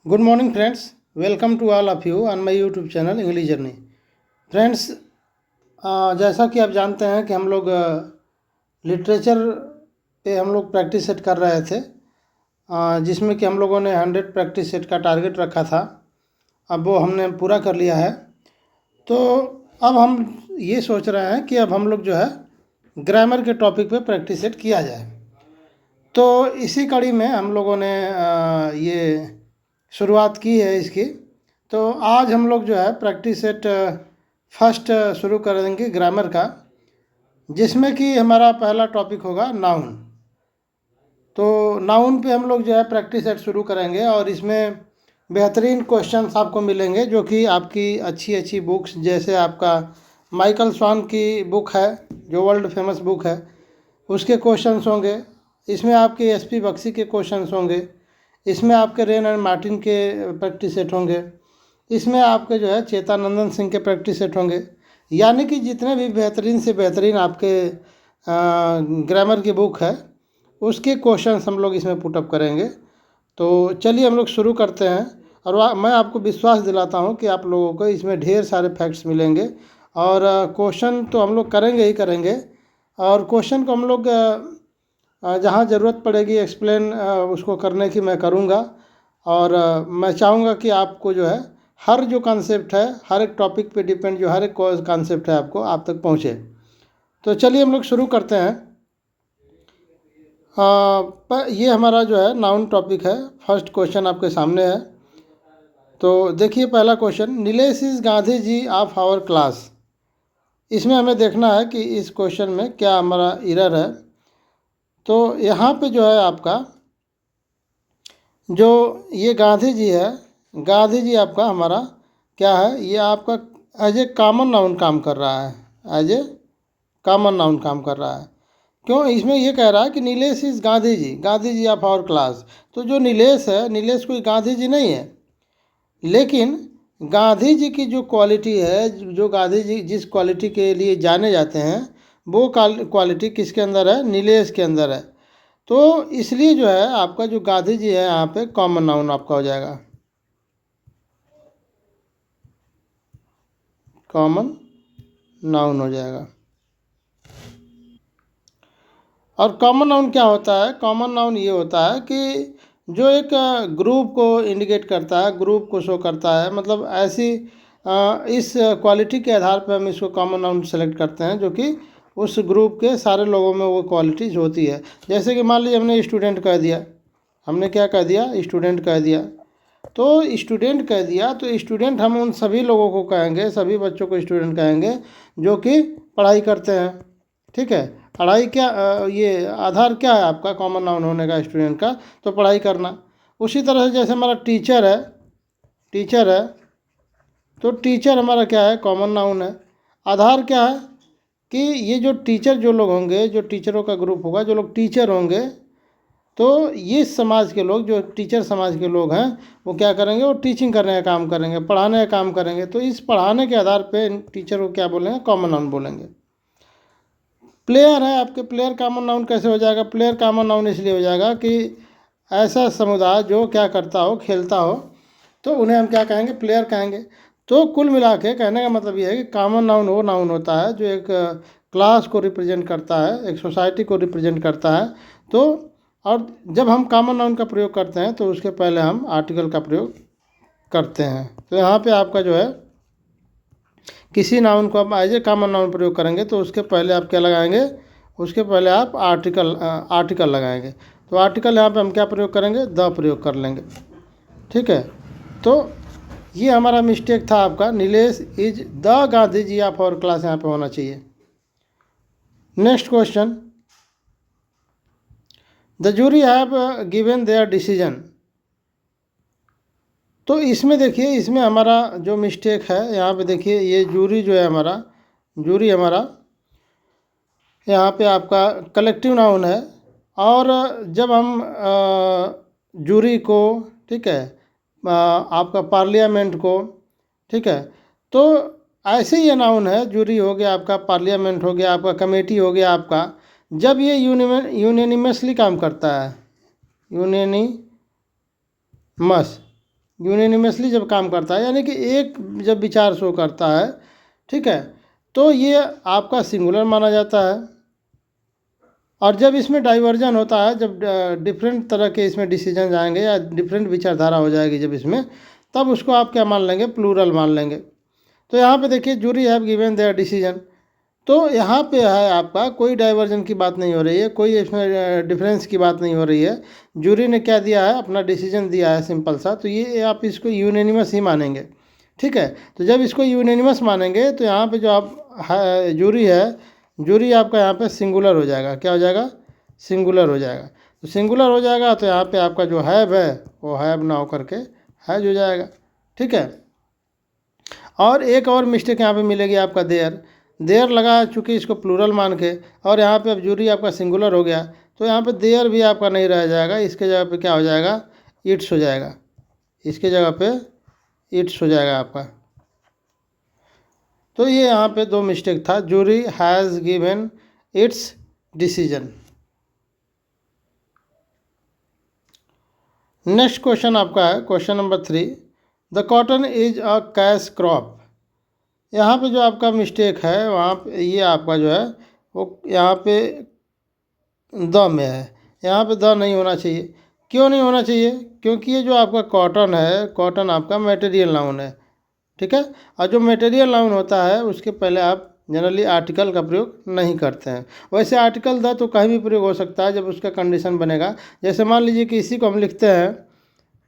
Good morning, friends. Welcome to all of you on my YouTube channel English journey. Friends, जैसा कि आप जानते हैं कि हम लोग लिटरेचर पे हम लोग प्रैक्टिस सेट कर रहे थे, जिसमें कि हम लोगों ने 100 प्रैक्टिस सेट का टारगेट रखा था। अब वो हमने पूरा कर लिया है। तो अब हम ये सोच रहे हैं कि अब हम लोग जो है ग्रामर के टॉपिक पे प्रैक्टिस सेट किया जाए। तो इसी कड़ी में हम लोगों ने ये शुरुआत की है इसकी। तो आज हम लोग जो है प्रैक्टिस सेट फर्स्ट शुरू कर देंगे ग्रामर का, जिसमें कि हमारा पहला टॉपिक होगा नाउन। तो नाउन पे हम लोग जो है प्रैक्टिस सेट शुरू करेंगे और इसमें बेहतरीन क्वेश्चंस आपको मिलेंगे, जो कि आपकी अच्छी अच्छी बुक्स, जैसे आपका माइकल स्वान की बुक है जो वर्ल्ड फेमस बुक है, उसके क्वेश्चंस होंगे। इसमें आपके एसपी बख्शी के क्वेश्चंस होंगे। इसमें आपके रेन एंड मार्टिन के प्रैक्टिस सेट होंगे। इसमें आपके जो है चेतानंदन सिंह के प्रैक्टिस सेट होंगे। यानी कि जितने भी बेहतरीन से बेहतरीन आपके ग्रामर की बुक है, उसके क्वेश्चंस हम लोग इसमें पुटअप करेंगे। तो चलिए हम लोग शुरू करते हैं। और मैं आपको विश्वास दिलाता हूँ कि आप लोगों को इसमें ढेर सारे फैक्ट्स मिलेंगे और क्वेश्चन तो हम लोग करेंगे ही करेंगे। और क्वेश्चन को हम लोग जहाँ ज़रूरत पड़ेगी एक्सप्लेन उसको करने की मैं करूँगा। और मैं चाहूँगा कि आपको जो है हर जो कॉन्सेप्ट है, हर एक टॉपिक पे डिपेंड जो हर एक कॉन्सेप्ट है आपको आप तक पहुँचे। तो चलिए हम लोग शुरू करते हैं। ये हमारा जो है नाउन टॉपिक है। फर्स्ट क्वेश्चन आपके सामने है। तो देखिए पहला question, Nilesh is Gandhi ji of our class. इसमें हमें देखना है कि इस क्वेश्चन में क्या हमारा एरर है। तो यहाँ पे जो है आपका जो ये गांधी जी है, गांधी जी आपका हमारा क्या है, ये आपका एज ए कॉमन नाउन काम कर रहा है। एज ए कॉमन नाउन काम कर रहा है। क्यों? इसमें ये कह रहा है कि Nilesh is Gandhi ji of our class. तो जो नीलेश है, नीलेश कोई गांधी जी नहीं है, लेकिन गांधी जी की जो क्वालिटी है, जो गांधी जी जिस क्वालिटी के लिए जाने जाते हैं, वो क्वालिटी किसके अंदर है? नीलेश के अंदर है। तो इसलिए जो है आपका जो गांधी जी है यहाँ पे कॉमन नाउन आपका हो जाएगा, कॉमन नाउन हो जाएगा। और कॉमन नाउन क्या होता है? कॉमन नाउन ये होता है कि जो एक ग्रुप को इंडिकेट करता है, ग्रुप को शो करता है। मतलब ऐसी इस क्वालिटी के आधार पर हम इसको कॉमन नाउन सेलेक्ट करते हैं, जो कि उस ग्रुप के सारे लोगों में वो क्वालिटीज़ होती है। जैसे कि मान लीजिए हमने स्टूडेंट कह दिया, हमने क्या कह दिया? स्टूडेंट कह दिया। तो स्टूडेंट कह दिया तो स्टूडेंट हम उन सभी लोगों को कहेंगे, सभी बच्चों को स्टूडेंट कहेंगे जो कि पढ़ाई करते हैं। ठीक है? पढ़ाई क्या ये आधार क्या है आपका कॉमन नाउन होने का स्टूडेंट का? तो पढ़ाई करना। उसी तरह से जैसे हमारा टीचर है, टीचर है तो टीचर हमारा क्या है? कॉमन नाउन है। आधार क्या है कि ये जो टीचर जो लोग होंगे, जो टीचरों का ग्रुप होगा, जो लोग टीचर होंगे, तो ये समाज के लोग, जो टीचर समाज के लोग हैं, वो क्या करेंगे? वो टीचिंग करने का काम करेंगे, पढ़ाने का काम करेंगे। तो इस पढ़ाने के आधार पे टीचर को क्या बोलेंगे? कॉमन नाउन बोलेंगे। प्लेयर है आपके, प्लेयर कॉमन नाउन कैसे हो जाएगा? प्लेयर कॉमन नाउन इसलिए हो जाएगा कि ऐसा समुदाय जो क्या करता हो, खेलता हो, तो उन्हें हम क्या कहेंगे? प्लेयर कहेंगे। तो कुल मिला के कहने का मतलब ये है कि कॉमन नाउन वो नाउन होता है जो एक क्लास को रिप्रेजेंट करता है, एक सोसाइटी को रिप्रेजेंट करता है। तो और जब हम कॉमन नाउन का प्रयोग करते हैं तो उसके पहले हम आर्टिकल का प्रयोग करते हैं। तो यहाँ पे आपका जो है किसी नाउन को आप एज ए कॉमन नाउन प्रयोग करेंगे तो उसके पहले आप क्या लगाएंगे? उसके पहले आप आर्टिकल लगाएंगे। तो आर्टिकल यहाँ पे हम क्या प्रयोग करेंगे? द प्रयोग कर लेंगे। ठीक है? तो ये हमारा मिस्टेक था आपका। Nilesh is the Gandhi ji of our class यहाँ पे होना चाहिए। Next question, the jury have given their decision. तो इसमें देखिए, इसमें हमारा जो मिस्टेक है यहाँ पे देखिए, ये जूरी जो है हमारा, जूरी हमारा यहाँ पे आपका कलेक्टिव नाउन है। और जब हम जूरी को, ठीक है, आपका पार्लियामेंट को, ठीक है, तो ऐसे ही ये नाउन है। जूरी हो गया आपका, पार्लियामेंट हो गया आपका, कमेटी हो गया आपका, जब ये यूनियनिमसली काम करता है, यूनियनिमस, यूनानिमसली जब काम करता है, यानी कि एक जब विचार शो करता है, ठीक है, तो ये आपका सिंगुलर माना जाता है। और जब इसमें डाइवर्जन होता है, जब डिफरेंट तरह के इसमें डिसीजन आएंगे या डिफरेंट विचारधारा हो जाएगी जब इसमें, तब उसको आप क्या मान लेंगे, प्लूरल मान लेंगे। तो यहाँ पे देखिए, jury have given their decision, तो यहाँ पे है आपका कोई डाइवर्जन की बात नहीं हो रही है, कोई इसमें डिफरेंस की बात नहीं हो रही है। जूरी ने क्या दिया है, अपना डिसीजन दिया है सिंपल सा, तो ये आप इसको यूनानिमस ही मानेंगे, ठीक है। तो जब इसको यूनानिमस मानेंगे तो यहाँ पे जो आप जूरी है, जूरी आपका यहाँ पे सिंगुलर हो जाएगा, क्या हो जाएगा, सिंगुलर हो जाएगा। तो सिंगुलर हो जाएगा तो यहाँ पे आपका जो हैव है वो हैव ना होकर के हैज हो जाएगा, ठीक है। और एक और मिस्टेक यहाँ पे मिलेगी आपका, देयर, देयर लगा चूँकि इसको प्लूरल मान के, और यहाँ पे अब जूरी आपका सिंगुलर हो गया, तो यहाँ पे देयर भी आपका नहीं रह जाएगा, इसके जगह पे क्या हो जाएगा, इट्स हो जाएगा, इसके जगह पे इट्स हो जाएगा आपका। तो ये यहाँ पे दो मिस्टेक था, jury has given its decision. Next question आपका है question number 3, the cotton is a cash crop. यहाँ पे जो आपका मिस्टेक है वहाँ पे ये आपका जो है वो यहाँ पे द में है, यहाँ पे द नहीं होना चाहिए। क्यों नहीं होना चाहिए, क्योंकि ये जो आपका कॉटन है, कॉटन आपका मटेरियल नाउन है, ठीक है। और जो मटेरियल नाउन होता है उसके पहले आप जनरली आर्टिकल का प्रयोग नहीं करते हैं। वैसे आर्टिकल द तो कहीं भी प्रयोग हो सकता है जब उसका कंडीशन बनेगा। जैसे मान लीजिए कि इसी को हम लिखते हैं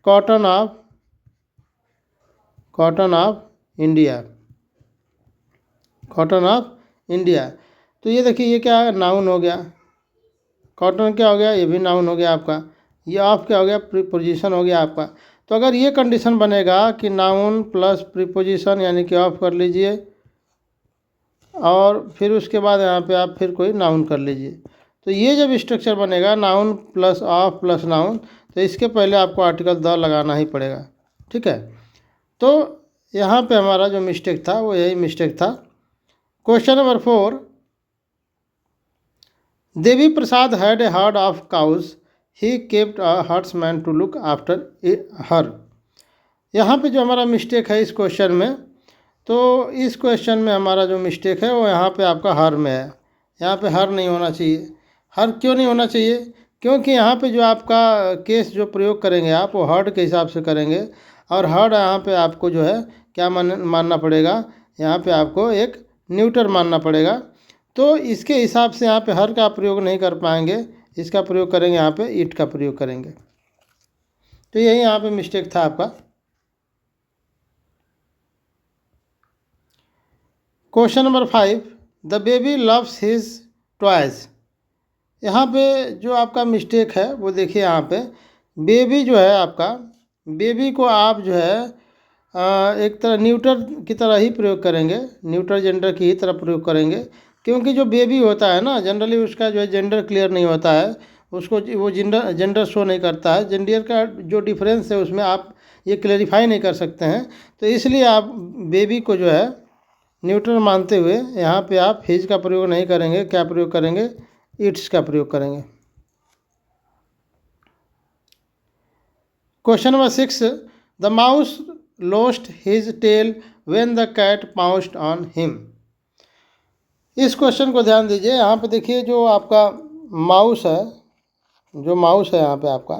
cotton of India, cotton of India, तो ये देखिए ये क्या है, नाउन हो गया। कॉटन क्या हो गया, ये भी नाउन हो गया आपका। ये ऑफ क्या हो गया, प्रीपोजिशन हो गया आपका। तो अगर ये कंडीशन बनेगा कि नाउन प्लस प्रीपोजिशन यानी कि ऑफ कर लीजिए, और फिर उसके बाद यहाँ पे आप फिर कोई नाउन कर लीजिए, तो ये जब स्ट्रक्चर बनेगा noun plus of plus noun, तो इसके पहले आपको आर्टिकल द लगाना ही पड़ेगा, ठीक है। तो यहाँ पे हमारा जो मिस्टेक था वो यही मिस्टेक था। Question number 4, Devi Prasad had a herd of cows, he kept a herdsman to look after her. यहाँ पे जो हमारा मिस्टेक है इस क्वेश्चन में, तो इस क्वेश्चन में हमारा जो मिस्टेक है वो यहाँ पे आपका हर में है। यहाँ पे हर नहीं होना चाहिए। हर क्यों नहीं होना चाहिए, क्योंकि यहाँ पे जो आपका केस जो प्रयोग करेंगे आप वो हर्ड के हिसाब से करेंगे, और हर्ड यहाँ पे आपको जो है क्या मानना पड़ेगा, यहाँ पे आपको एक न्यूटर मानना पड़ेगा। तो इसके हिसाब से यहाँ पे हर का प्रयोग नहीं कर पाएंगे, इसका प्रयोग करेंगे, यहाँ पे इट का प्रयोग करेंगे। तो यही यहाँ पे मिस्टेक था आपका। Question number 5, the baby loves his toys. यहाँ पे जो आपका मिस्टेक है वो देखिए, यहाँ पे बेबी जो है आपका, बेबी को आप जो है एक तरह न्यूटर की तरह ही प्रयोग करेंगे, न्यूटर जेंडर की ही तरह प्रयोग करेंगे, क्योंकि जो बेबी होता है ना जनरली उसका जो है जेंडर क्लियर नहीं होता है, उसको वो जेंडर शो नहीं करता है, जेंडर का जो डिफरेंस है उसमें आप ये क्लेरिफाई नहीं कर सकते हैं। तो इसलिए आप बेबी को जो है न्यूट्रल मानते हुए यहाँ पे आप हिज का प्रयोग नहीं करेंगे, क्या प्रयोग करेंगे, इट्स का प्रयोग करेंगे। Question number 6, the mouse lost his tail when the cat pounced on him. इस क्वेश्चन को ध्यान दीजिए। यहाँ पे देखिए जो आपका माउस है, जो माउस है यहाँ पे आपका,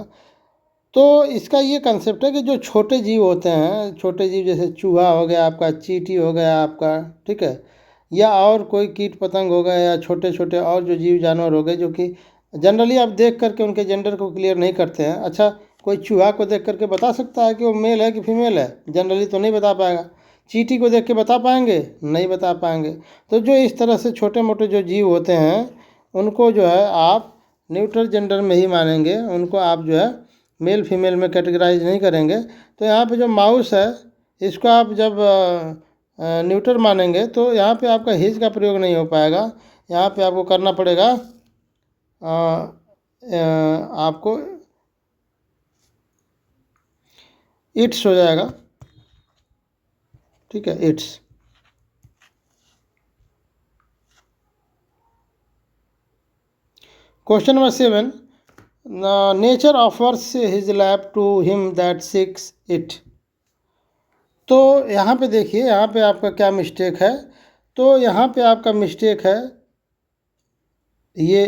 तो इसका ये कंसेप्ट है कि जो छोटे जीव होते हैं, छोटे जीव जैसे चूहा हो गया आपका, चींटी हो गया आपका, ठीक है, या और कोई कीट पतंग हो गए, या छोटे छोटे और जो जीव जानवर हो गए जो कि जनरली आप देख करके उनके जेंडर को क्लियर नहीं करते हैं। अच्छा, कोई चूहा को देख करके बता सकता है कि वो मेल है कि फीमेल है, जनरली तो नहीं बता पाएगा। चींटी को देख के बता पाएंगे, नहीं बता पाएंगे। तो जो इस तरह से छोटे मोटे जो जीव होते हैं उनको जो है आप न्यूट्रल जेंडर में ही मानेंगे, उनको आप जो है मेल फीमेल में कैटेगराइज नहीं करेंगे। तो यहाँ पे जो माउस है इसको आप जब न्यूट्रल मानेंगे तो यहाँ पे आपका हिज का प्रयोग नहीं हो पाएगा, यहाँ पे आपको करना पड़ेगा आपको इट्स हो जाएगा, ठीक है, its. Question number 7, nature offers his lap to him that seeks it. तो यहाँ पे देखिए, यहाँ पे आपका क्या मिस्टेक है। तो यहाँ पे आपका मिस्टेक है ये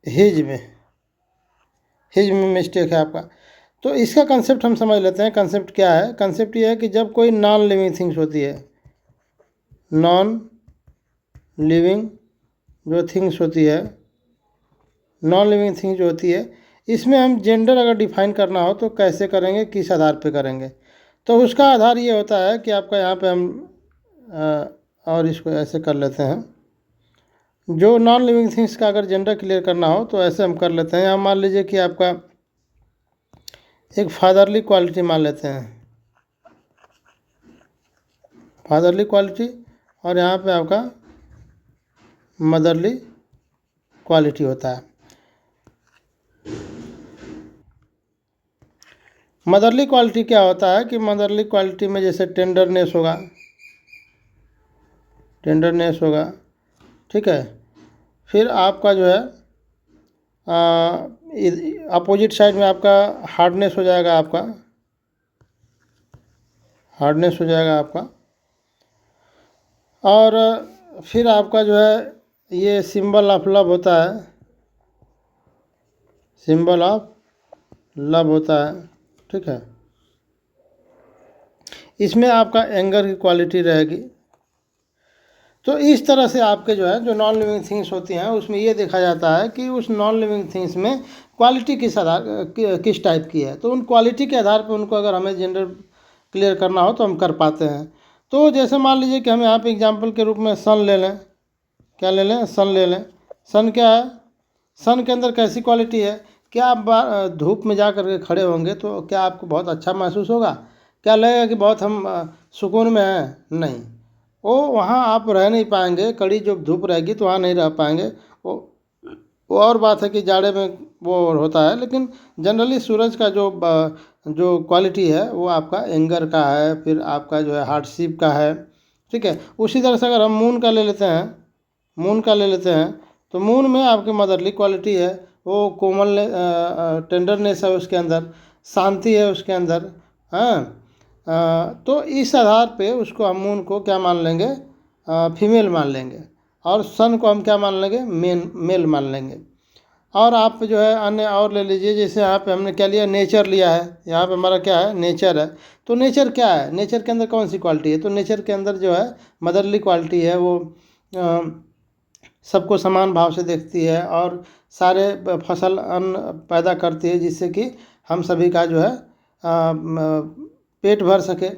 हिज में मिस्टेक है आपका। तो इसका कंसेप्ट हम समझ लेते हैं। कंसेप्ट क्या है? कंसेप्ट ये है कि जब कोई नॉन लिविंग थिंग्स होती है, नॉन लिविंग जो थिंग्स होती है, नॉन लिविंग थिंग जो होती है, इसमें हम जेंडर अगर डिफाइन करना हो तो कैसे करेंगे, किस आधार पे करेंगे? तो उसका आधार ये होता है कि आपका यहाँ पे हम और इसको ऐसे कर लेते हैं। जो नॉन लिविंग थिंग्स का अगर जेंडर क्लियर करना हो तो ऐसे हम कर लेते हैं। यहाँ मान लीजिए कि आपका एक फादरली क्वालिटी मान लेते हैं, फादरली क्वालिटी, और यहाँ पे आपका मदरली क्वालिटी होता है। मदरली क्वालिटी क्या होता है कि मदरली क्वालिटी में जैसे टेंडरनेस होगा, टेंडरनेस होगा, ठीक है। फिर आपका जो है अपोजिट साइड में आपका हार्डनेस हो जाएगा, आपका हार्डनेस हो जाएगा आपका। और फिर आपका जो है ये सिंबल ऑफ लव होता है, सिंबल ऑफ लव होता है, ठीक है। इसमें आपका एंगर की क्वालिटी रहेगी। तो इस तरह से आपके जो है जो नॉन लिविंग थिंग्स होती हैं उसमें ये देखा जाता है कि उस नॉन लिविंग थिंग्स में क्वालिटी किस आधार किस टाइप की है। तो उन क्वालिटी के आधार पर उनको अगर हमें जेंडर क्लियर करना हो तो हम कर पाते हैं। तो जैसे मान लीजिए कि हम यहाँ पे एग्जांपल के रूप में सन ले लें। क्या ले लें? सन ले लें। सन क्या है? सन के अंदर कैसी क्वालिटी है? क्या आप धूप में जा कर के खड़े होंगे तो क्या आपको बहुत अच्छा महसूस होगा? क्या लगेगा कि बहुत हम सुकून में हैं? नहीं, वो वहाँ आप रह नहीं पाएंगे। कड़ी जो धूप रहेगी तो वहाँ नहीं रह पाएंगे। वो और बात है कि जाड़े में वो होता है, लेकिन जनरली सूरज का जो क्वालिटी है वो आपका एंगर का है, फिर आपका जो है हार्डशिप का है, ठीक है। उसी तरह से अगर हम मून का ले लेते हैं, मून का ले लेते हैं तो मून में आपकी मदरली क्वालिटी है, वो कोमल टेंडरनेस है उसके अंदर, शांति है उसके अंदर। हाँ, तो इस आधार पे उसको हम मून को क्या मान लेंगे? फीमेल मान लेंगे। और सन को हम क्या मान लेंगे? मेल मान लेंगे। और आप जो है अन्य और ले लीजिए, जैसे यहाँ पे हमने क्या लिया? नेचर लिया है। यहाँ पे हमारा क्या है? नेचर है। तो नेचर क्या है? नेचर के अंदर कौन सी क्वालिटी है? तो नेचर के अंदर जो है मदरली क्वालिटी है, वो सबको समान भाव से देखती है और सारे फसल अन्न पैदा करती है, जिससे कि हम सभी का जो है पेट भर सके।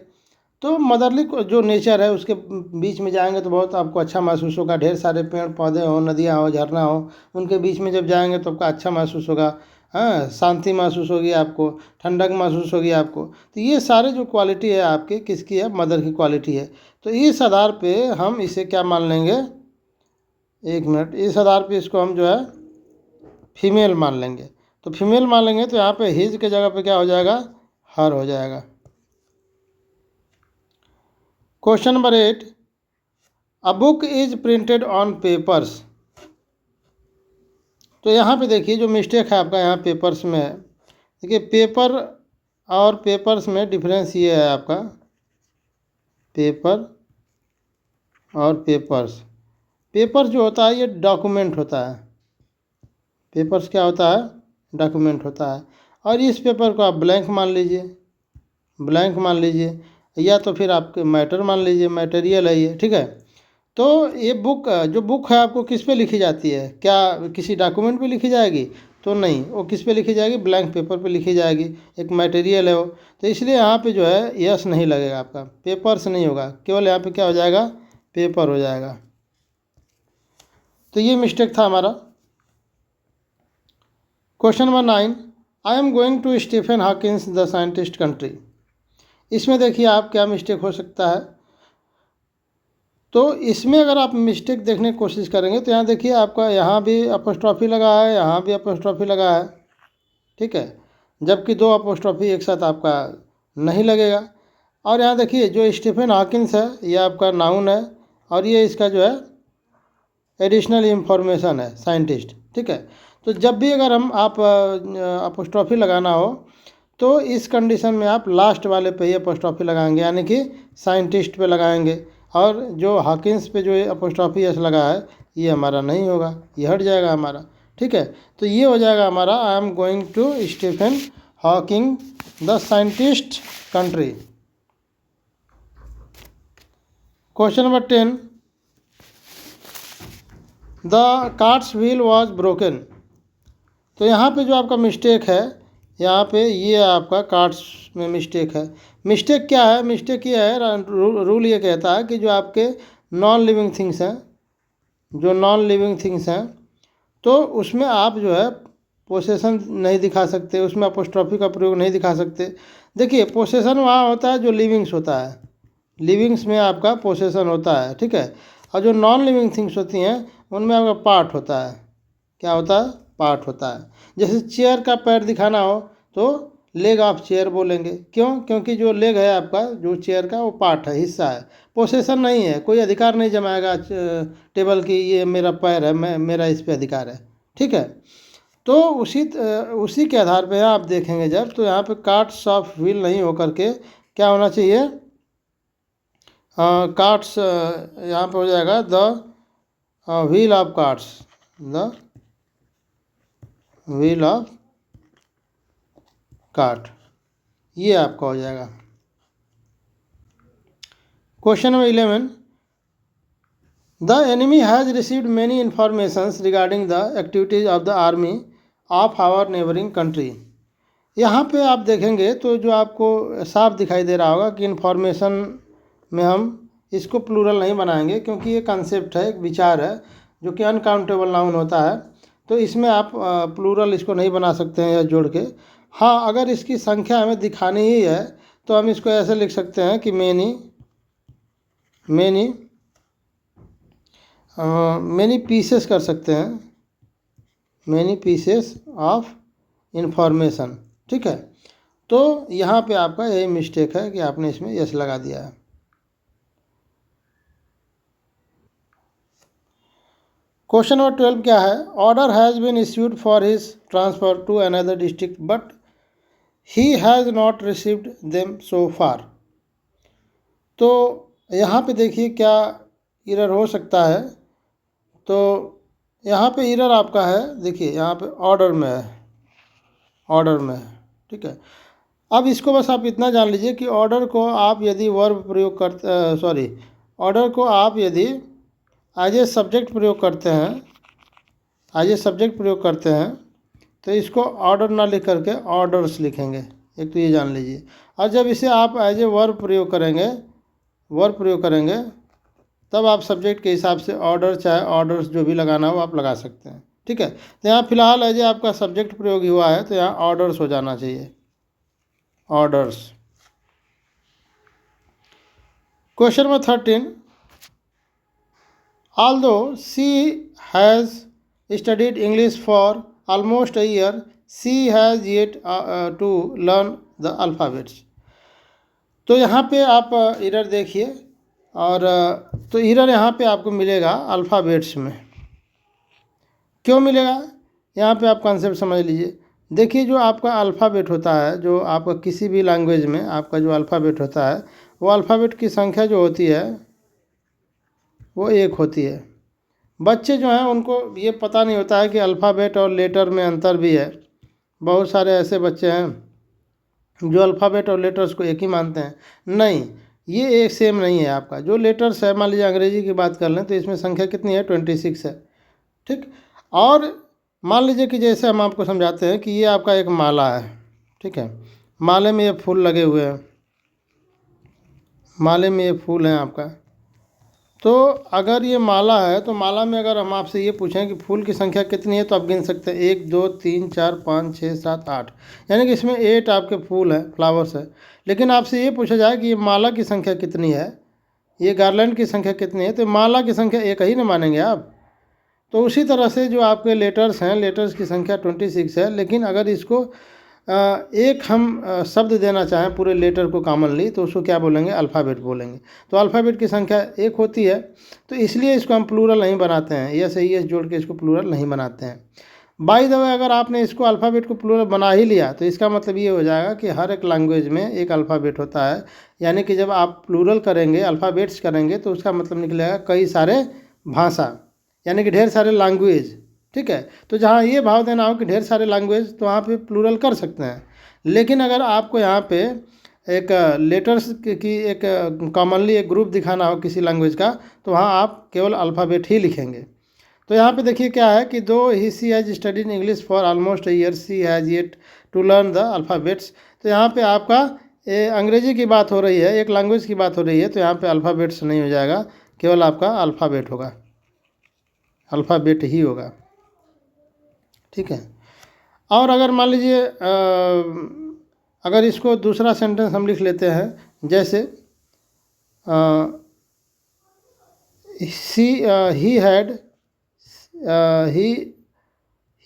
तो मदरली जो नेचर है उसके बीच में जाएंगे तो बहुत आपको अच्छा महसूस होगा। ढेर सारे पेड़ पौधे हो, नदियाँ हो, झरना हो, उनके बीच में जब जाएंगे तो आपका अच्छा महसूस होगा। हाँ, शांति महसूस होगी आपको, ठंडक महसूस होगी आपको। तो ये सारे जो क्वालिटी है आपकी किसकी है? मदर की क्वालिटी है। तो इस आधार पे हम इसे क्या मान लेंगे? एक मिनट, इस आधार पे इसको हम जो है फीमेल मान लेंगे। तो फीमेल मान लेंगे तो यहाँ पे हिज के जगह पे क्या हो जाएगा? हर हो जाएगा। Question number 8, a book is printed on papers. तो यहाँ पे देखिए जो मिस्टेक है आपका यहाँ पेपर्स में है। देखिए पेपर और पेपर्स में डिफरेंस ये है आपका, पेपर और पेपर्स। पेपर जो होता है ये डॉक्यूमेंट होता है, पेपर्स क्या होता है? डॉक्यूमेंट होता है। और इस पेपर को आप ब्लैंक मान लीजिए, ब्लैंक मान लीजिए, या तो फिर आपके मैटर मान लीजिए, मटेरियल है ये, ठीक है। तो ये बुक जो बुक है आपको किस पे लिखी जाती है? क्या किसी डॉक्यूमेंट पे लिखी जाएगी? तो नहीं, वो किस पे लिखी जाएगी? ब्लैंक पेपर पे लिखी जाएगी। एक मटेरियल है वो। तो इसलिए यहाँ पे जो है यस नहीं लगेगा आपका, पेपर्स नहीं होगा, केवल यहाँ पे क्या हो जाएगा? पेपर हो जाएगा। तो ये मिस्टेक था हमारा। Question number 9, I am going to Stephen Hawkins the scientist country. इसमें देखिए आप क्या मिस्टेक हो सकता है। तो इसमें अगर आप मिस्टेक देखने की कोशिश करेंगे तो यहाँ देखिए आपका यहाँ भी अपोस्ट्रॉफी लगा है, यहाँ भी अपोस्ट्रॉफी लगा है, ठीक है। जबकि दो अपोस्ट्रॉफी एक साथ आपका नहीं लगेगा। और यहाँ देखिए जो स्टीफन हॉकिंस है ये आपका नाउन है, और ये इसका जो है एडिशनल इंफॉर्मेशन है, साइंटिस्ट, ठीक है। तो जब भी अगर हम आप अपोस्ट्रॉफी लगाना हो तो इस कंडीशन में आप लास्ट वाले पे ही अपोस्ट्रॉफी लगाएंगे, यानी कि साइंटिस्ट पे लगाएंगे, और जो हॉकिंस पे जो अपोस्ट्रॉफी एस लगा है ये हमारा नहीं होगा, ये हट जाएगा हमारा। ठीक है, तो ये हो जाएगा हमारा I am going to Stephen Hawking the scientist country. Question number 10, the cart's wheel was broken. तो यहाँ पे जो आपका मिस्टेक है, यहाँ पे ये आपका कार्ट्स में मिस्टेक है। मिस्टेक क्या है? मिस्टेक ये है, रूल ये कहता है कि जो आपके नॉन लिविंग थिंग्स हैं, जो नॉन लिविंग थिंग्स हैं, तो उसमें आप जो है पोसेसन नहीं दिखा सकते, उसमें अपोस्ट्रॉफी का प्रयोग नहीं दिखा सकते। देखिए, पोसेसन वहाँ होता है जो लिविंग्स होता है, लिविंग्स में आपका पोसेसन होता है। ठीक है, और जो नॉन लिविंग थिंग्स होती हैं उनमें आपका पार्ट होता है। क्या होता है? पार्ट होता है। जैसे चेयर का पैर दिखाना हो तो लेग ऑफ चेयर बोलेंगे। क्यों? क्योंकि जो लेग है आपका, जो चेयर का, वो पार्ट है, हिस्सा है, पोसेसन नहीं है। कोई अधिकार नहीं जमाएगा टेबल की ये मेरा पैर है, मेरा इस पे अधिकार है। ठीक है, तो उसी के आधार पे आप देखेंगे जब, तो यहाँ पे कार्ट्स ऑफ व्हील नहीं होकर के क्या होना चाहिए? कार्ट्स यहाँ पे हो जाएगा the wheel of carts, the wheel of cart, ये आपका हो जाएगा। Question number 11, the enemy has received many informations regarding the activities of the army of our neighbouring country. यहाँ पे आप देखेंगे तो जो आपको साफ दिखाई दे रहा होगा कि इन्फॉर्मेशन में हम इसको प्लूरल नहीं बनाएंगे, क्योंकि ये कंसेप्ट है, एक विचार है जो कि अनकाउंटेबल नाउन होता है, तो इसमें आप प्लूरल इसको नहीं बना सकते हैं या जोड़ के। हाँ, अगर इसकी संख्या हमें दिखानी ही है तो हम इसको ऐसे लिख सकते हैं कि मैनी पीसेस कर सकते हैं, मैनी पीसेस ऑफ इंफॉर्मेशन। ठीक है, तो यहाँ पे आपका यही मिस्टेक है कि आपने इसमें यस लगा दिया है। क्वेश्चन नंबर 12 क्या है? Order has been issued for his transfer to another district but he has not received them so far. तो यहाँ पे देखिए क्या एरर हो सकता है। तो यहाँ पे एरर आपका है, देखिए यहाँ पे ऑर्डर में है, ऑर्डर में है। ठीक है, अब इसको बस आप इतना जान लीजिए कि ऑर्डर को आप यदि वर्ब प्रयोग करते ऑर्डर को आप यदि एज ए सब्जेक्ट प्रयोग करते हैं, एज ए सब्जेक्ट प्रयोग करते हैं, तो इसको ऑर्डर ना लिख करके ऑर्डर्स लिखेंगे, एक तो ये जान लीजिए। और जब इसे आप एज ए वर्ब प्रयोग करेंगे तब आप सब्जेक्ट के हिसाब से ऑर्डर चाहे ऑर्डर्स जो भी लगाना हो आप लगा सकते हैं। ठीक है, तो यहाँ फिलहाल एज ए आपका सब्जेक्ट प्रयोग हुआ है तो यहाँ ऑर्डर्स हो जाना चाहिए, orders. Question number 13, although she has studied English for almost a year, she has yet to learn the alphabets। तो यहाँ पे आप एरर देखिए, और तो एरर यहाँ पे आपको मिलेगा अल्फ़ाबेट्स में। क्यों मिलेगा? यहाँ पे आप कॉन्सेप्ट समझ लीजिए। देखिए, जो आपका अल्फ़ाबेट होता है, जो आपका किसी भी लैंग्वेज में आपका जो अल्फ़ाबेट होता है, वो अल्फ़ाबेट की संख्या जो होती है वो एक होती है। बच्चे जो हैं उनको ये पता नहीं होता है कि अल्फ़ाबेट और लेटर में अंतर भी है। बहुत सारे ऐसे बच्चे हैं जो अल्फ़ाबेट और लेटर्स को एक ही मानते हैं। नहीं, ये एक सेम नहीं है। आपका जो लेटर्स है, मान लीजिए अंग्रेजी की बात कर लें तो इसमें संख्या कितनी है? 26 है। ठीक, और मान लीजिए कि जैसे हम आपको समझाते हैं कि ये आपका एक माला है। ठीक है, माले में ये फूल लगे हुए हैं, माले में ये फूल हैं आपका। तो अगर ये माला है तो माला में अगर हम आपसे ये पूछें कि फूल की संख्या कितनी है तो आप गिन सकते हैं 1 2 3 4 5 6 7 8, यानी कि इसमें 8 आपके फूल हैं, फ्लावर्स है। लेकिन आपसे ये पूछा जाए कि ये माला की संख्या कितनी है, ये गार्लैंड की संख्या कितनी है, तो माला की संख्या एक ही ना मानेंगे आप। तो उसी तरह से जो आपके लेटर्स हैं, लेटर्स की संख्या 26 है। लेकिन अगर इसको एक हम शब्द देना चाहें पूरे लेटर को कॉमनली, तो उसको क्या बोलेंगे? अल्फ़ाबेट बोलेंगे। तो अल्फ़ाबेट की संख्या एक होती है, तो इसलिए इसको हम प्लूरल नहीं बनाते हैं, यस जोड़ के इसको प्लूरल नहीं बनाते हैं। बाय द वे, अगर आपने इसको अल्फ़ाबेट को प्लूरल बना ही लिया तो इसका मतलब ये हो जाएगा कि हर एक लैंग्वेज में एक अल्फ़ाबेट होता है। यानी कि जब आप प्लूरल करेंगे, अल्फ़ाबेट्स करेंगे, तो उसका मतलब निकलेगा कई सारे भाषा, यानी कि ढेर सारे लैंग्वेज। ठीक है, तो जहाँ ये भाव देना हो कि ढेर सारे लैंग्वेज, तो वहाँ पे प्लूरल कर सकते हैं। लेकिन अगर आपको यहाँ पे एक लेटर्स की एक कॉमनली एक ग्रुप दिखाना हो किसी लैंग्वेज का, तो वहाँ आप केवल अल्फ़ाबेट ही लिखेंगे। तो यहाँ पे देखिए क्या है कि दो ही she has studied English for almost year, she has yet to learn the alphabets. तो यहाँ पे आपका अंग्रेजी की बात हो रही है, एक लैंग्वेज की बात हो रही है, तो यहाँ पे अल्फ़ाबेट्स नहीं हो जाएगा, केवल आपका अल्फ़ाबेट होगा, अल्फ़ाबेट ही होगा। ठीक है, और अगर मान लीजिए अगर इसको दूसरा सेंटेंस हम लिख लेते हैं, जैसे he had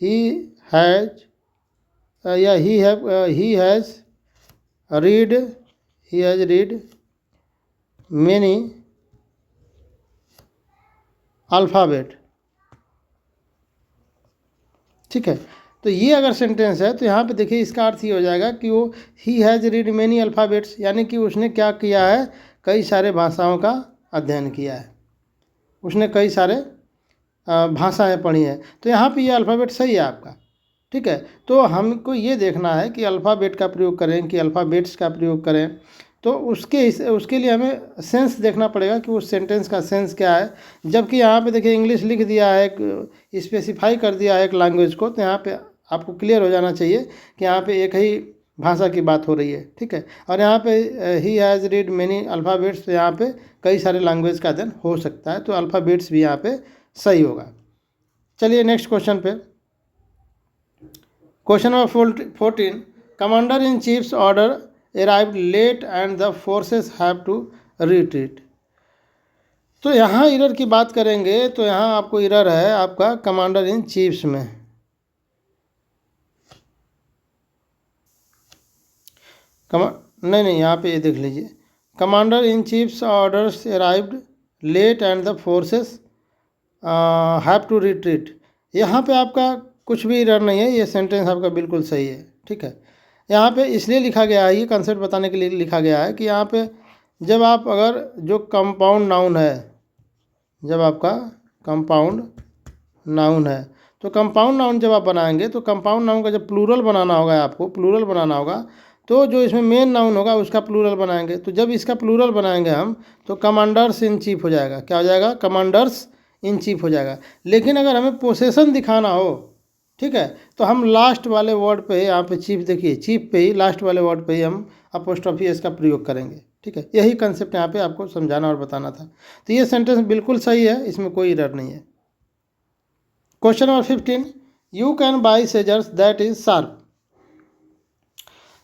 he has yeah he has read many alphabet। ठीक है, तो ये अगर सेंटेंस है तो यहाँ पे देखिए इसका अर्थ ये हो जाएगा कि वो he has read many alphabets, यानी कि उसने क्या किया है, कई सारे भाषाओं का अध्ययन किया है, उसने कई सारे भाषाएं पढ़ी हैं। तो यहाँ पे ये अल्फ़ाबेट सही है आपका। ठीक है, तो हमको ये देखना है कि अल्फ़ाबेट का प्रयोग करें कि अल्फ़ाबेट्स का प्रयोग करें, तो उसके लिए हमें सेंस देखना पड़ेगा कि उस सेंटेंस का सेंस क्या है। जबकि यहाँ पे देखिए इंग्लिश लिख दिया है, स्पेसिफाई कर दिया है एक लैंग्वेज को, तो यहाँ पे आपको क्लियर हो जाना चाहिए कि यहाँ पे एक ही भाषा की बात हो रही है। ठीक है, और यहाँ पे he has read many alphabets, तो यहाँ पे कई सारे लैंग्वेज का अध्ययन हो सकता है, तो अल्फ़ाबेट्स भी यहाँ पे सही होगा। चलिए नेक्स्ट क्वेश्चन पे। Question number 14, commander in chief's order arrived late and the forces have to retreat. तो यहाँ इरर की बात करेंगे, तो यहाँ आपको इरर है आपका कमांडर इन चीफ्स में। नहीं, यहाँ पे ये देख लीजिए, commander in chief's orders arrived late and the forces have to retreat. यहाँ पे आपका कुछ भी इरर नहीं है, ये सेंटेंस आपका बिल्कुल सही है। ठीक है, यहाँ पे इसलिए लिखा गया है, ये कंसेप्ट बताने के लिए लिखा गया है कि यहाँ पे जब आप अगर जो कंपाउंड नाउन है, जब आपका कंपाउंड नाउन है, तो कंपाउंड नाउन जब आप बनाएंगे, तो कंपाउंड नाउन का जब प्लूरल बनाना होगा, आपको प्लूरल बनाना होगा, तो जो इसमें मेन नाउन होगा उसका प्लूरल बनाएंगे। तो जब इसका प्लूरल बनाएंगे हम, तो कमांडर्स इन चीफ हो जाएगा। क्या हो जाएगा? कमांडर्स इन चीफ हो जाएगा। लेकिन अगर हमें पोसेशन दिखाना हो, ठीक है, तो हम लास्ट वाले वर्ड पे, यहाँ पे चीफ देखिए, चीफ पे ही लास्ट वाले वर्ड पे ही हम अपोस्ट्रोफी एस का प्रयोग करेंगे। ठीक है, यही कंसेप्ट यहाँ पे आपको समझाना और बताना था। तो ये सेंटेंस बिल्कुल सही है, इसमें कोई एरर नहीं है। Question number 15, you can buy scissors that is sharp.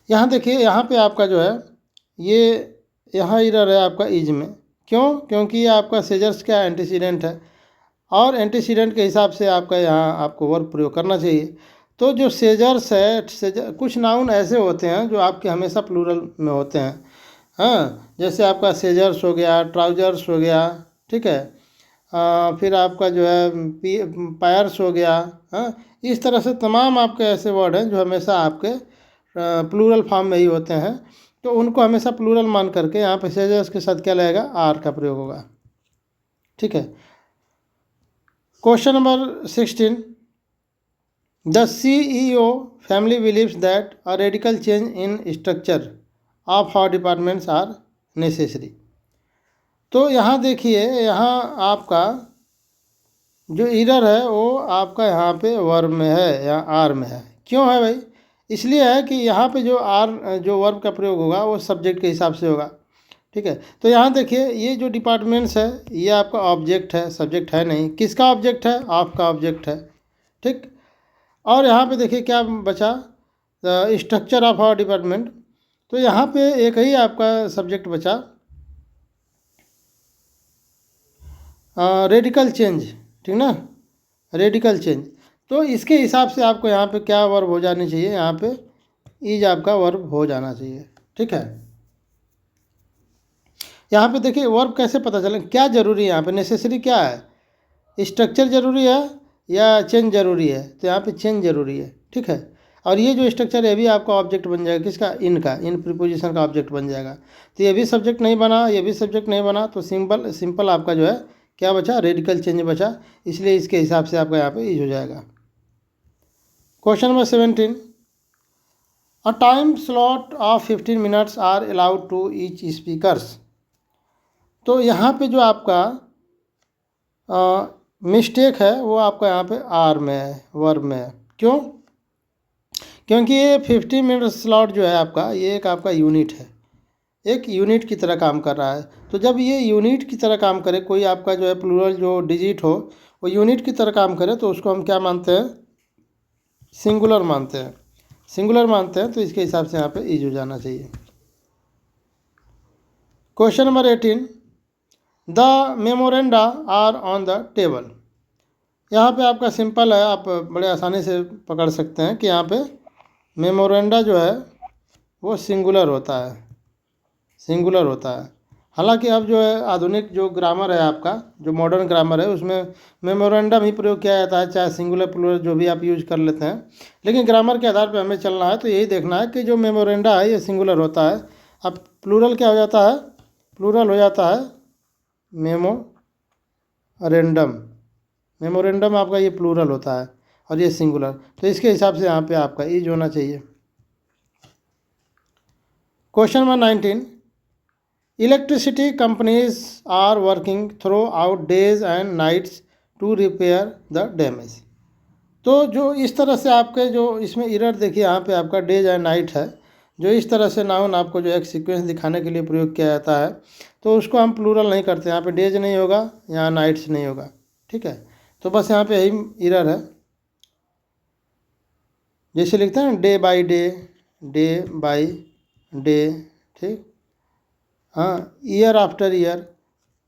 यहाँ देखिए, यहाँ पे आपका जो है ये यहाँ एरर है आपका इज में। क्यों? क्योंकि ये आपका सेजर्स क्या एंटीसीडेंट है, और एंटीसीडेंट के हिसाब से आपका यहाँ आपको वर्ब प्रयोग करना चाहिए। तो जो सेजर्स है, कुछ नाउन ऐसे होते हैं जो आपके हमेशा प्लूरल में होते हैं। हाँ, जैसे आपका सेजर्स हो गया, ट्राउजर्स हो गया, ठीक है, फिर आपका जो है पायर्स हो गया। हाँ, इस तरह से तमाम आपके ऐसे वर्ड हैं जो हमेशा आपके प्लूरल फॉर्म में ही होते हैं। तो उनको हमेशा प्लूरल मान करके यहाँ पे सेजर्स के साथ क्या लगेगा? आर का प्रयोग होगा। ठीक है, question number 16, the CEO family believes that a radical change in structure of our departments are necessary. तो यहाँ देखिए, यहाँ आपका जो एरर है वो आपका यहाँ पे वर्ब में है या आर में है। क्यों है भाई? इसलिए है कि यहाँ पे जो जो वर्ब का प्रयोग होगा वो सब्जेक्ट के हिसाब से होगा। ठीक है, तो यहाँ देखिए, ये जो डिपार्टमेंट्स है ये आपका ऑब्जेक्ट है, सब्जेक्ट है नहीं। किसका ऑब्जेक्ट है? आपका ऑब्जेक्ट है। ठीक, और यहाँ पे देखिए क्या बचा? Structure of our department. तो यहाँ पे एक ही आपका सब्जेक्ट बचा, रेडिकल चेंज। ठीक ना, रेडिकल चेंज। तो इसके हिसाब से आपको यहाँ पे क्या वर्ब हो जानी चाहिए? यहाँ पे इज आपका वर्ब हो जाना चाहिए। ठीक है, यहाँ पे देखिए वर्ब कैसे पता चले, क्या जरूरी है यहाँ पे? नेसेसरी क्या है? स्ट्रक्चर जरूरी है, या चेंज ज़रूरी है, तो यहाँ पे चेंज ज़रूरी है, ठीक है। और ये जो स्ट्रक्चर है ये भी आपका ऑब्जेक्ट बन जाएगा, किसका, इन का, इन प्रीपोजिशन का ऑब्जेक्ट बन जाएगा। तो ये भी सब्जेक्ट नहीं बना, ये भी सब्जेक्ट नहीं बना, तो सिंपल आपका जो है क्या बचा, रेडिकल चेंज बचा, इसलिए इसके हिसाब से आपका यहाँ पे यूज हो जाएगा। Question number 17, a time slot of 15 minutes are allowed to each speakers. तो यहाँ पे जो आपका मिस्टेक है वो आपका यहाँ पे आर में है, वर्ब में है। क्यों? क्योंकि ये 15 मिनट स्लॉट जो है आपका, ये एक आपका यूनिट है, एक यूनिट की तरह काम कर रहा है। तो जब ये यूनिट की तरह काम करे, कोई आपका जो है प्लूरल जो डिजिट हो वो यूनिट की तरह काम करे, तो उसको हम क्या मानते हैं, सिंगुलर मानते हैं। सिंगुलर मानते हैं, तो इसके हिसाब से यहाँ पे ईज हो जाना चाहिए। Question number 18, the memoranda are on the table. यहाँ पे आपका सिंपल है, आप बड़े आसानी से पकड़ सकते हैं कि यहाँ पे मेमोरेंडा जो है वो सिंगुलर होता है, सिंगुलर होता है। हालांकि अब जो है आधुनिक जो ग्रामर है आपका, जो मॉडर्न ग्रामर है, उसमें मेमोरेंडम ही प्रयोग किया जाता है, चाहे सिंगुलर प्लूरल जो भी आप यूज कर लेते हैं। लेकिन ग्रामर के आधार पर हमें चलना है, तो यही देखना है कि जो मेमोरेंडा है ये सिंगुलर होता है। अब प्लूरल क्या हो जाता है, प्लूरल हो जाता है मेमोरेंडम। मेमोरेंडम आपका ये प्लूरल होता है और ये सिंगुलर, तो इसके हिसाब से यहाँ पे आपका ईज होना चाहिए। Question number 19, electricity companies are working throughout days and nights to repair the damage. तो जो इस तरह से आपके जो इसमें एरर देखिए, यहाँ पे आपका डेज एंड नाइट है, जो इस तरह से नाउन आपको जो एक सीक्वेंस दिखाने के लिए प्रयोग किया जाता है, तो उसको हम प्लूरल नहीं करते। यहाँ पे डेज नहीं होगा, यहाँ नाइट्स नहीं होगा, ठीक है। तो बस यहाँ पे यही एरर है। जैसे लिखते हैं day by day, day by day, ठीक। हाँ, year after year,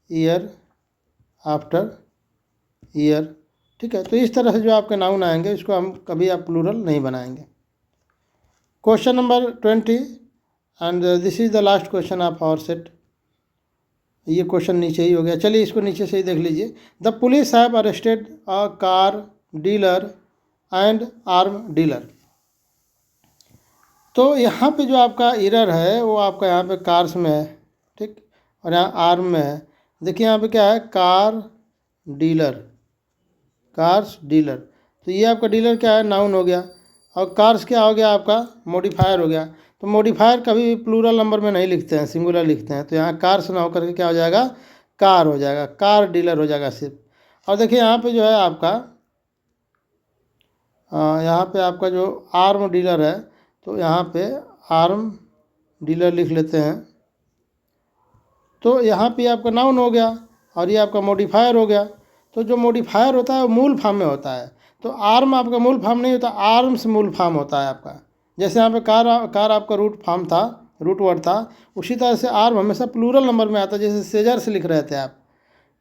year after year, ठीक है। तो इस तरह से जो आपके नाउन आएंगे, इसको हम कभी आप प्लूरल नहीं बनाएंगे। Question number 20, and this is the last question of our set. ये क्वेश्चन नीचे ही हो गया, चलिए इसको नीचे से ही देख लीजिए। The police have arrested a car dealer and arm dealer. तो यहाँ पे जो आपका एरर है वो आपका यहाँ पे कार्स में है, ठीक, और यहाँ आर्म में है। देखिए यहाँ पे क्या है, कार डीलर, कार्स डीलर। तो ये आपका डीलर क्या है, नाउन हो गया, और कार्स क्या हो गया, आपका मॉडिफायर हो गया। तो मॉडिफायर कभी भी प्लूरल नंबर में नहीं लिखते हैं, सिंगुलर लिखते हैं। तो यहाँ कार्स ना होकर के क्या हो जाएगा, कार हो जाएगा, कार डीलर हो जाएगा सिर्फ। और देखिए यहाँ पे जो है आपका यहाँ पे आपका जो आर्म डीलर है, तो यहाँ पे आर्म डीलर लिख लेते हैं। तो यहाँ पे आपका नाउन हो गया और ये आपका मॉडिफायर हो गया। तो जो मॉडिफायर होता है वो मूल फॉर्म में होता है, तो आर्म आपका मूल फॉर्म नहीं होता, आर्म्स मूल फॉर्म होता है आपका। जैसे यहाँ पे कार आपका रूट फॉर्म था, रूट वर्ड था, उसी तरह से आर्म हमेशा प्लूरल नंबर में आता है। जैसे सेजर्स लिख रहे थे आप,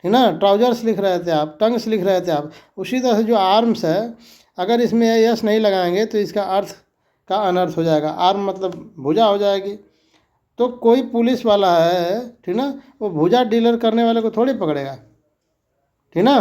ठीक ना, ट्राउजर्स लिख रहे थे आप, टंग्स लिख रहे थे आप, उसी तरह से जो आर्म्स है, अगर इसमें यस नहीं लगाएंगे तो इसका अर्थ का अनर्थ हो जाएगा। आर्म मतलब भुजा हो जाएगी। तो कोई पुलिस वाला है, ठीक ना, वो भुजा डीलर करने वाले को थोड़ी पकड़ेगा, ठीक ना,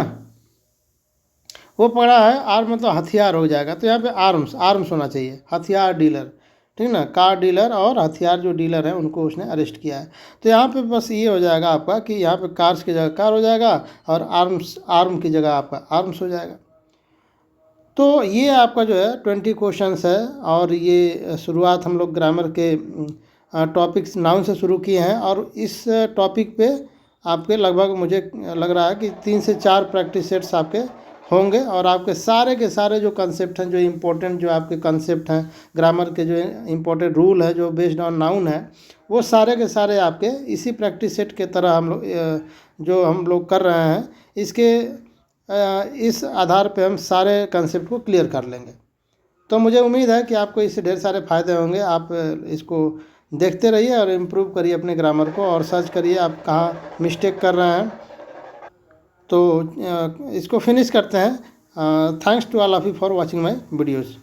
वो पकड़ा है, आर्म मतलब हथियार हो जाएगा। तो यहाँ पे आर्म्स होना चाहिए, हथियार डीलर, ठीक ना, कार डीलर और हथियार जो डीलर हैं उनको उसने अरेस्ट किया है। तो यहाँ पे बस ये हो जाएगा आपका कि यहाँ पे कार्स की जगह कार हो जाएगा और आर्म की जगह आपका आर्म्स हो जाएगा। तो ये आपका जो है 20 क्वेश्चंस है, और ये शुरुआत हम लोग ग्रामर के टॉपिक्स नाउन से शुरू किए हैं। और इस टॉपिक पे आपके लगभग मुझे लग रहा है कि 3 से 4 प्रैक्टिस सेट्स आपके होंगे, और आपके सारे के सारे जो कंसेप्ट हैं, जो इम्पोर्टेंट जो आपके कंसेप्ट हैं ग्रामर के, जो इम्पोर्टेंट रूल है जो बेस्ड ऑन नाउन है, वो सारे के सारे आपके इसी प्रैक्टिस सेट के तरह जो हम लोग कर रहे हैं, इसके इस आधार पे हम सारे कंसेप्ट को क्लियर कर लेंगे। तो मुझे उम्मीद है कि आपको इससे ढेर सारे फ़ायदे होंगे। आप इसको देखते रहिए और इम्प्रूव करिए अपने ग्रामर को, और सर्च करिए आप कहाँ मिस्टेक कर रहे हैं। तो इसको फिनिश करते हैं। Thanks to all of you for watching my videos.